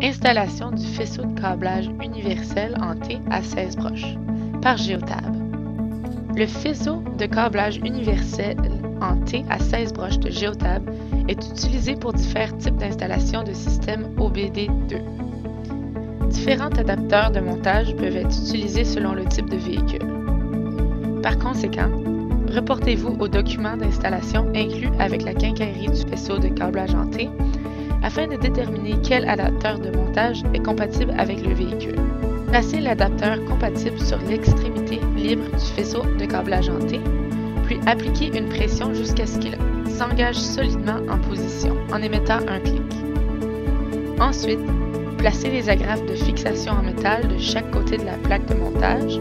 Installation du faisceau de câblage universel en T à 16 broches par Geotab. Le faisceau de câblage universel en T à 16 broches de Geotab est utilisé pour différents types d'installations de systèmes OBD2. Différents adapteurs de montage peuvent être utilisés selon le type de véhicule. Par conséquent, reportez-vous au document d'installation inclus avec la quincaillerie du faisceau de câblage en T afin de déterminer quel adapteur de montage est compatible avec le véhicule. Placez l'adapteur compatible sur l'extrémité libre du faisceau de câblage en T, puis appliquez une pression jusqu'à ce qu'il s'engage solidement en position en émettant un clic. Ensuite, placez les agrafes de fixation en métal de chaque côté de la plaque de montage,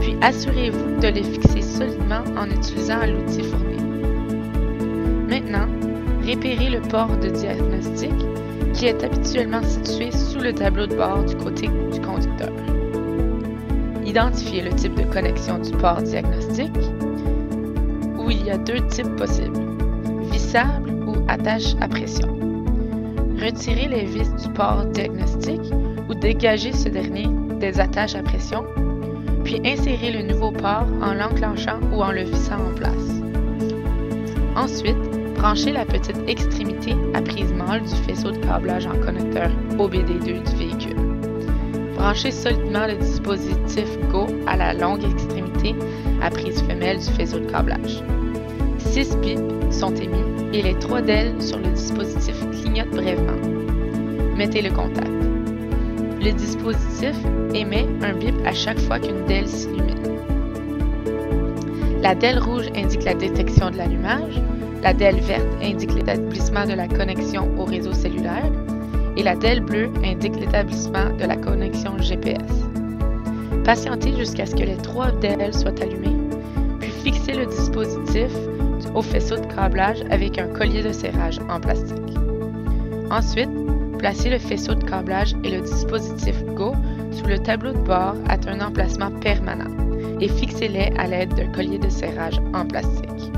puis assurez-vous de les fixer solidement en utilisant l'outil fourni. Maintenant, repérez le port de diagnostic qui est habituellement situé sous le tableau de bord du côté du conducteur. Identifiez le type de connexion du port diagnostic, où il y a deux types possibles, vissable ou attache à pression. Retirez les vis du port diagnostic ou dégagez ce dernier des attaches à pression, puis insérez le nouveau port en l'enclenchant ou en le vissant en place. Ensuite, branchez la petite extrémité à prise mâle du faisceau de câblage en connecteur OBD2 du véhicule. Branchez solidement le dispositif GO à la longue extrémité à prise femelle du faisceau de câblage. 6 bips sont émis et les 3 DEL sur le dispositif clignotent brièvement. Mettez le contact. Le dispositif émet un bip à chaque fois qu'une DEL s'illumine. La DEL rouge indique la détection de l'allumage, la DEL verte indique l'établissement de la connexion au réseau cellulaire et la DEL bleue indique l'établissement de la connexion GPS. Patientez jusqu'à ce que les 3 DEL soient allumées, puis fixez le dispositif au faisceau de câblage avec un collier de serrage en plastique. Ensuite, placez le faisceau de câblage et le dispositif GO sous le tableau de bord à un emplacement permanent et fixez-les à l'aide d'un collier de serrage en plastique.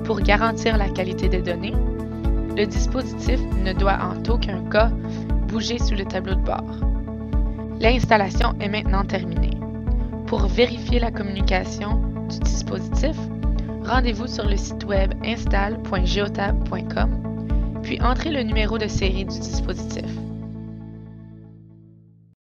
Pour garantir la qualité des données, le dispositif ne doit en aucun cas bouger sous le tableau de bord. L'installation est maintenant terminée. Pour vérifier la communication du dispositif, rendez-vous sur le site web install.geotab.com, puis entrez le numéro de série du dispositif.